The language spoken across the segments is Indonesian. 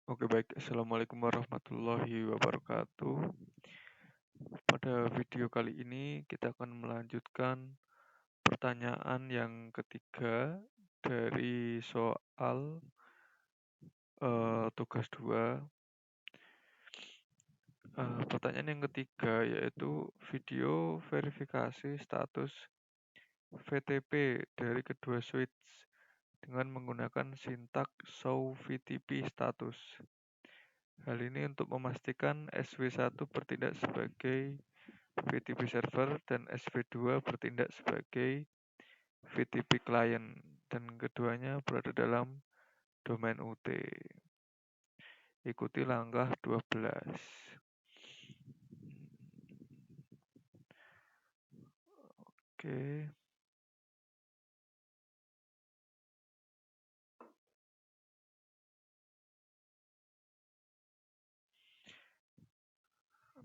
Oke baik, Assalamualaikum warahmatullahi wabarakatuh. Pada video kali ini kita akan melanjutkan pertanyaan yang ketiga dari soal tugas 2. Pertanyaan yang ketiga yaitu video verifikasi status VTP dari kedua switch dengan menggunakan sintak show VTP status. Hal ini untuk memastikan SW1 bertindak sebagai VTP server dan SV2 bertindak sebagai VTP client dan keduanya berada dalam domain UT. Ikuti langkah 12. Oke.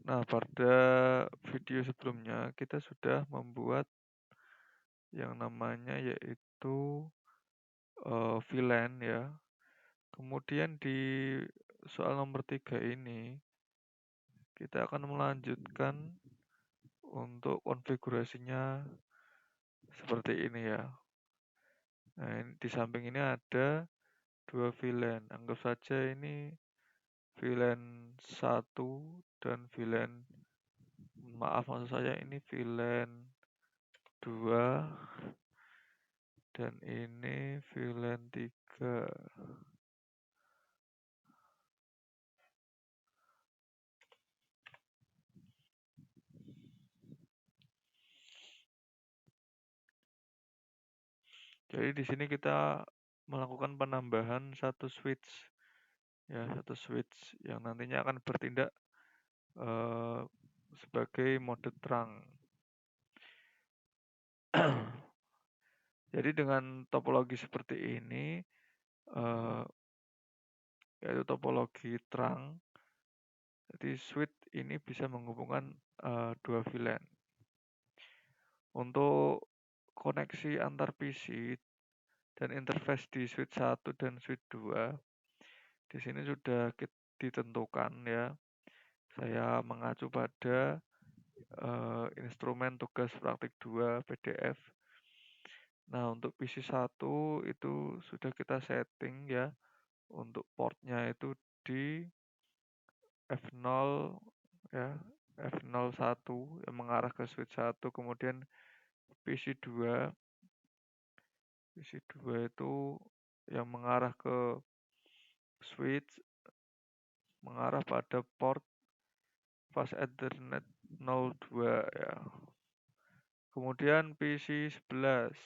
Nah, pada video sebelumnya kita sudah membuat yang namanya yaitu VLAN ya. Kemudian di soal nomor 3 ini kita akan melanjutkan untuk konfigurasinya seperti ini ya. Nah, di samping ini ada dua VLAN. Anggap saja ini VLAN 1 dan VLAN, maaf maksud saya ini VLAN 2 dan ini VLAN 3. Jadi di sini kita melakukan penambahan satu switch ya, satu switch yang nantinya akan bertindak sebagai mode terang. Jadi dengan topologi seperti ini, yaitu topologi terang, jadi switch ini bisa menghubungkan dua VLAN. Untuk koneksi antar PC dan interface di switch 1 dan switch 2, di sini sudah ditentukan ya. Saya mengacu pada instrumen tugas praktik 2 PDF. Nah, untuk PC 1 itu sudah kita setting ya. Untuk portnya itu di F0 ya, F01 yang mengarah ke switch 1, kemudian PC2 itu yang mengarah ke switch mengarah pada port fast Ethernet 02 ya. Kemudian PC11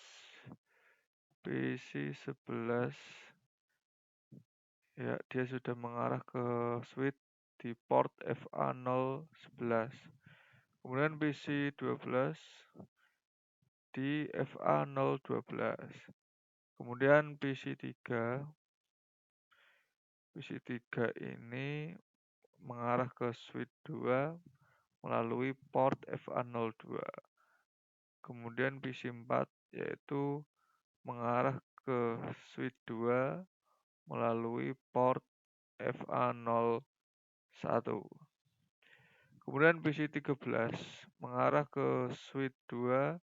ya, dia sudah mengarah ke switch di port FA011. Kemudian PC12 di FA012. Kemudian PC3 ini mengarah ke switch 2 melalui port FA02. Kemudian PC4 yaitu mengarah ke switch 2 melalui port FA01. Kemudian PC13 mengarah ke switch 2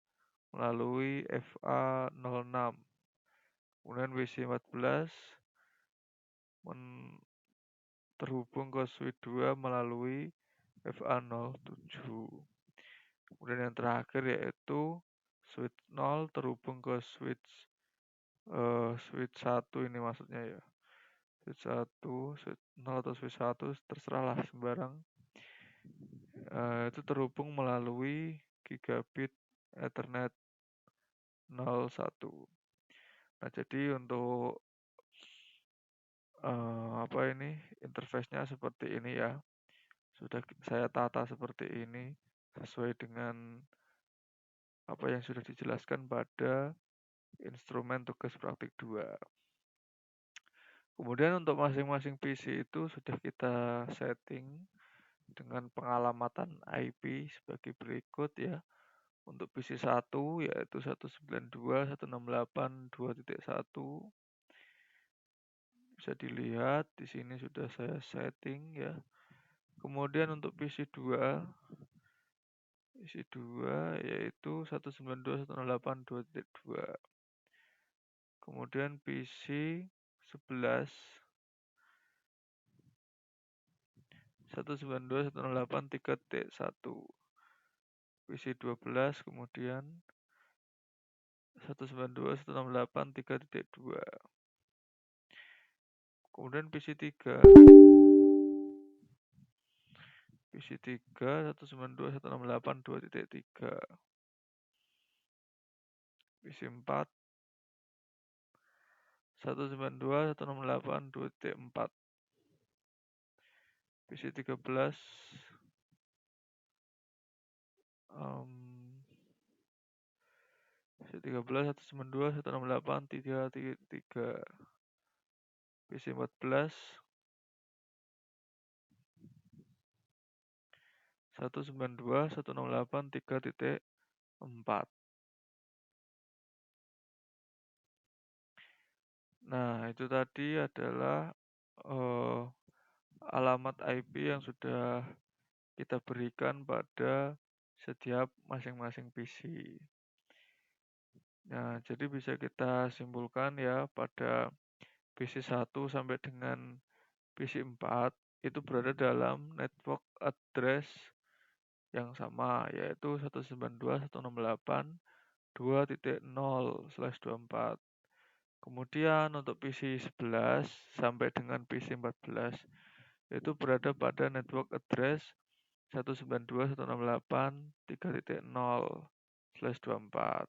melalui FA06. Kemudian PC14 terhubung ke switch 2 melalui FA07. Kemudian yang terakhir yaitu switch 0 terhubung ke switch 1 ini maksudnya ya. Switch 1, switch 0 atau switch 1 terserahlah sembarang. Itu terhubung melalui gigabit Ethernet 01. Nah, jadi untuk interface-nya seperti ini ya. Sudah saya tata seperti ini sesuai dengan apa yang sudah dijelaskan pada instrumen tugas praktik 2. Kemudian untuk masing-masing PC itu sudah kita setting dengan pengalamatan IP sebagai berikut ya. Untuk PC 1 yaitu 192.168.2.1. Bisa dilihat di sini sudah saya setting ya. Kemudian untuk PC2 yaitu 192.168.2.2. Kemudian PC11 192.168.3.1. PC12 kemudian 192.168.3.2. Kemudian PC3 192.168.2.3. PC4 192.168.2.4. PC13 PC13 192.168.3.3. PC14 192.168.3.4. Nah, itu tadi adalah alamat IP yang sudah kita berikan pada setiap masing-masing PC. Nah, jadi bisa kita simpulkan ya pada PC1 sampai dengan PC4 itu berada dalam network address yang sama, yaitu 192.168.2.0/24. Kemudian untuk PC11 sampai dengan PC14 itu berada pada network address 192.168.3.0/24.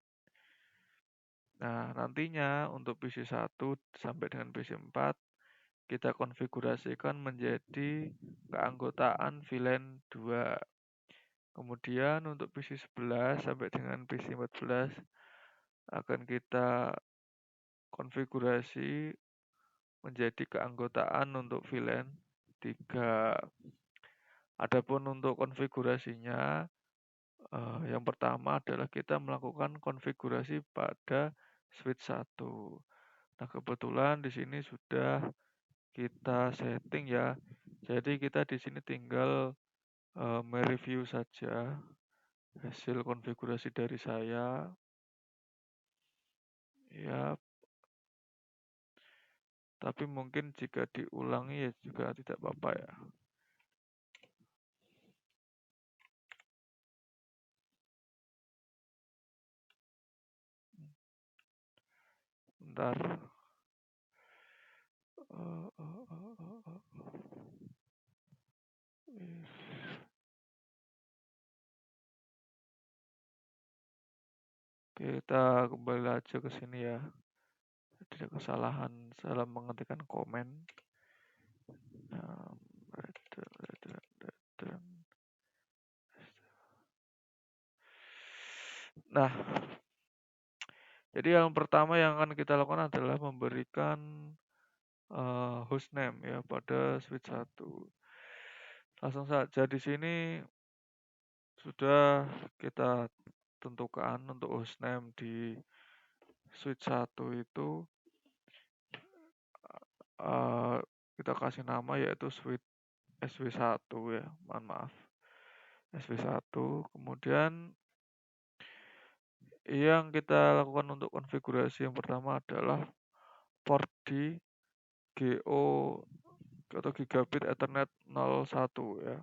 Nah, nantinya untuk PC1 sampai dengan PC4 kita konfigurasikan menjadi keanggotaan VLAN 2. Kemudian untuk PC11 sampai dengan PC14 akan kita konfigurasi menjadi keanggotaan untuk VLAN 3. Adapun untuk konfigurasinya, yang pertama adalah kita melakukan konfigurasi pada switch 1. Nah, kebetulan di sini sudah kita setting ya. Jadi kita di sini tinggal mereview saja hasil konfigurasi dari saya. Ya, tapi mungkin jika diulangi ya juga tidak apa-apa ya. Bentar. Kita kembali aja ke sini ya. Ada kesalahan dalam mengetikkan komen. Nah, jadi yang pertama yang akan kita lakukan adalah memberikan hostname ya pada switch 1. Langsung saja di sini sudah kita tentukan untuk hostname di switch 1 itu kita kasih nama yaitu switch SW1 ya, mohon maaf. SW1, kemudian yang kita lakukan untuk konfigurasi yang pertama adalah port di GO atau Gigabit Ethernet 01 ya.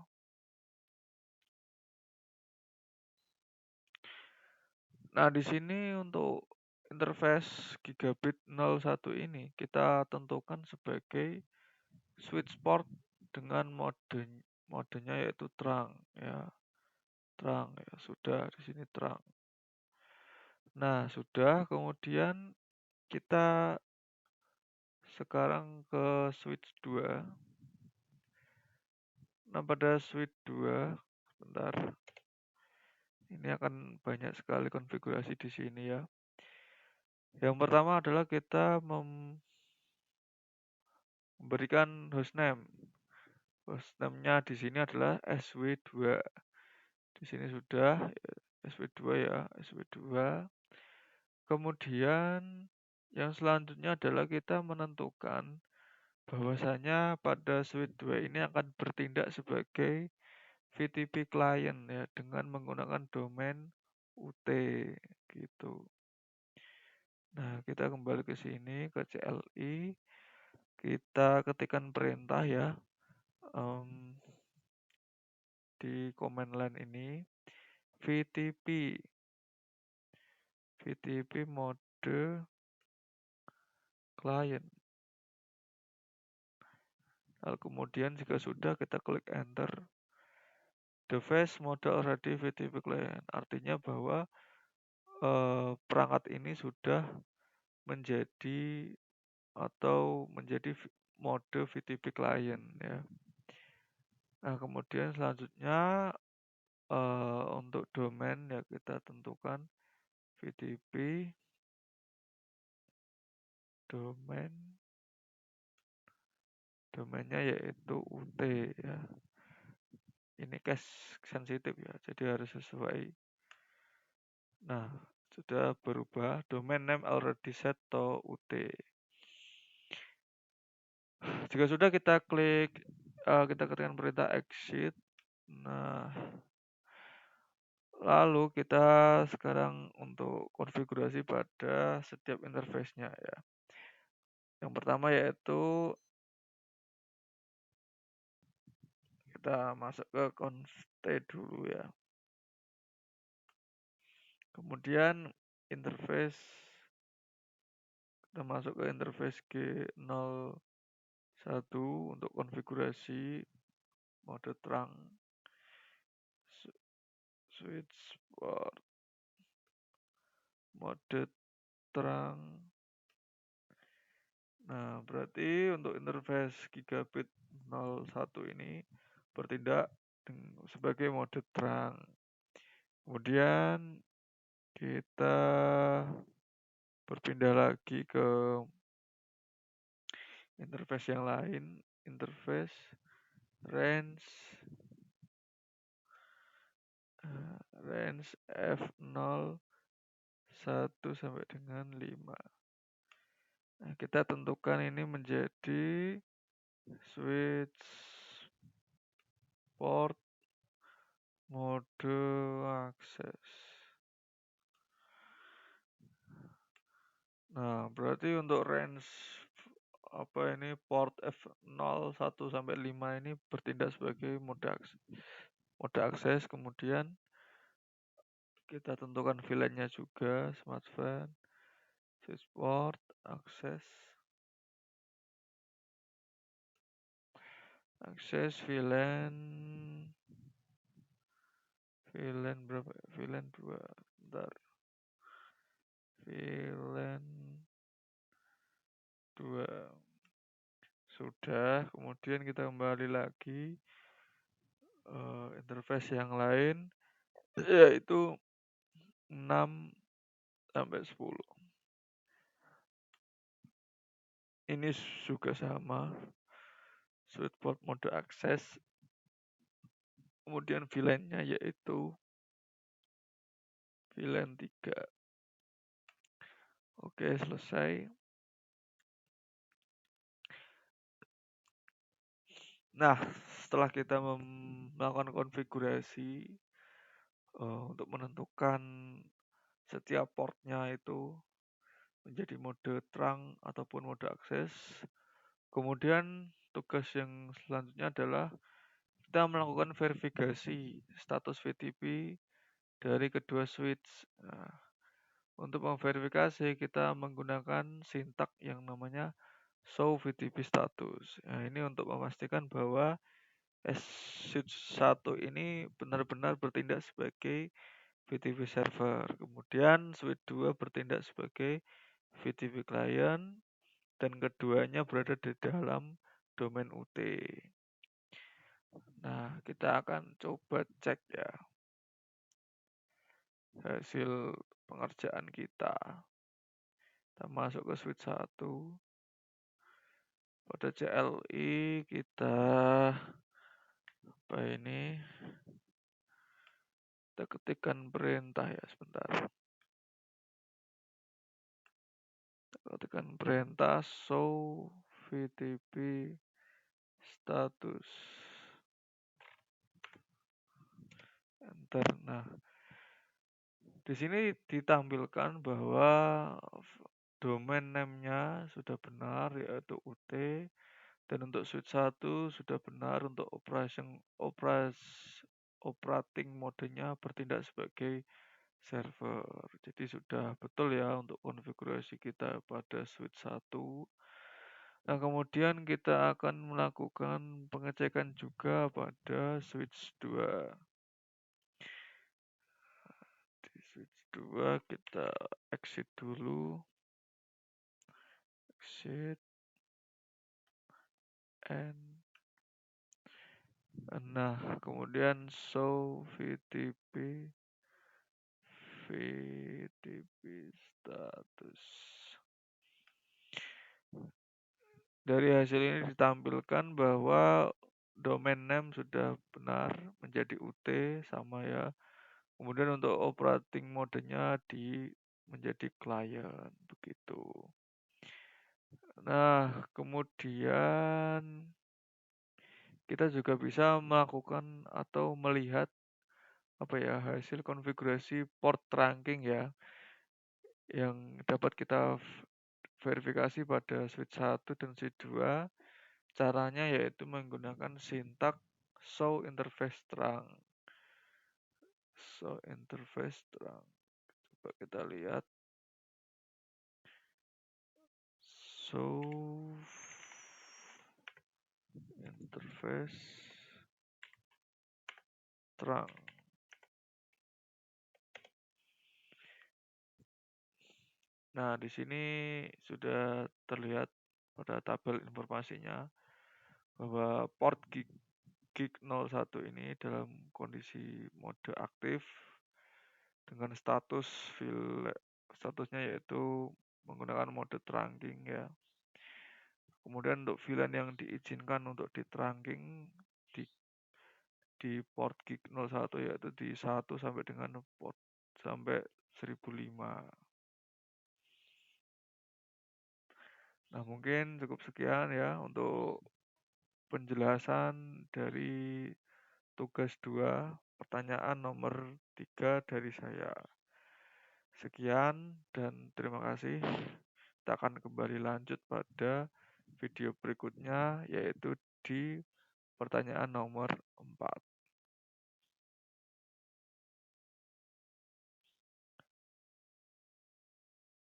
Nah, di sini untuk interface Gigabit 01 ini kita tentukan sebagai switch port dengan modenya yaitu terang ya. Terang ya, sudah di sini terang. Nah, sudah, kemudian kita sekarang ke switch 2. Nah, pada switch 2, sebentar. Ini akan banyak sekali konfigurasi di sini ya. Yang pertama adalah kita memberikan hostname. Hostname-nya di sini adalah SW2. Di sini sudah SW2 ya, SW2. Kemudian yang selanjutnya adalah kita menentukan bahwasanya pada switch 2 ini akan bertindak sebagai VTP client ya dengan menggunakan domain UT gitu. Nah, kita kembali ke sini ke CLI, kita ketikkan perintah ya em, di command line ini VTP mode client. Lalu kemudian jika sudah kita klik enter. Device mode already VTP client. Artinya bahwa perangkat ini sudah menjadi atau menjadi mode VTP client ya. Nah, kemudian selanjutnya untuk domain ya kita tentukan VTP domainnya yaitu UT ya. Ini cache sensitif ya, jadi harus sesuai. Nah, sudah berubah domain name already set to UT. Jika sudah kita klik kita ketikkan perintah exit. Nah, lalu kita sekarang untuk konfigurasi pada setiap interface-nya ya. Yang pertama yaitu kita masuk ke const dulu ya. Kemudian interface kita masuk ke interface G01 untuk konfigurasi mode terang switch port mode terang. Nah, berarti untuk interface gigabit 01 ini bertindak sebagai mode terang. Kemudian kita berpindah lagi ke interface yang lain, interface range F0 1 sampai dengan 5. Nah, kita tentukan ini menjadi switch port mode akses. Nah, berarti untuk range port F0 1 sampai 5 ini bertindak sebagai mode akses. Kemudian kita tentukan VLAN-nya juga, smart VLAN, switch port, akses VLAN berapa? VLAN 2. Bentar. VLAN 2. Sudah, kemudian kita kembali lagi interface yang lain yaitu 6 sampai 10. Ini juga sama. Switch port mode akses. Kemudian VLAN-nya yaitu VLAN 3. Oke, selesai. Nah, setelah kita melakukan konfigurasi untuk menentukan setiap portnya itu menjadi mode terang ataupun mode akses, kemudian tugas yang selanjutnya adalah kita melakukan verifikasi status VTP dari kedua switch. Nah, untuk memverifikasi kita menggunakan sintak yang namanya show VTP status. Nah, ini untuk memastikan bahwa switch 1 ini benar-benar bertindak sebagai VTP server. Kemudian switch 2 bertindak sebagai VTP client dan keduanya berada di dalam domain UT. Nah, kita akan coba cek ya hasil pengerjaan kita. Kita masuk ke switch 1. Pada CLI kita kita ketikkan perintah ya sebentar. Kita ketikkan perintah show VTP status enter. Nah, di sini ditampilkan bahwa domain name-nya sudah benar yaitu UT, dan untuk switch 1 sudah benar untuk operating modenya bertindak sebagai server. Jadi sudah betul ya untuk konfigurasi kita pada switch 1. Nah, kemudian kita akan melakukan pengecekan juga pada switch 2. Di switch 2 kita exit dulu. Exit and nah, kemudian show VTP status. Dari hasil ini ditampilkan bahwa domain name sudah benar menjadi UT sama ya. Kemudian untuk operating modenya menjadi client begitu. Nah, kemudian kita juga bisa melakukan atau melihat hasil konfigurasi port trunking ya yang dapat kita verifikasi pada switch 1 dan switch 2. Caranya yaitu menggunakan sintak show interface trunk. Show interface trunk. Coba kita lihat. Show interface trunk. Nah, di sini sudah terlihat pada tabel informasinya bahwa port gig 01 ini dalam kondisi mode aktif dengan statusnya yaitu menggunakan mode trunking ya. Kemudian untuk VLAN yang diizinkan untuk di trunking di port gig 01 yaitu di 1 sampai dengan port sampai 1005. Nah, mungkin cukup sekian ya untuk penjelasan dari tugas 2, pertanyaan nomor 3 dari saya. Sekian dan terima kasih. Kita akan kembali lanjut pada video berikutnya yaitu di pertanyaan nomor 4.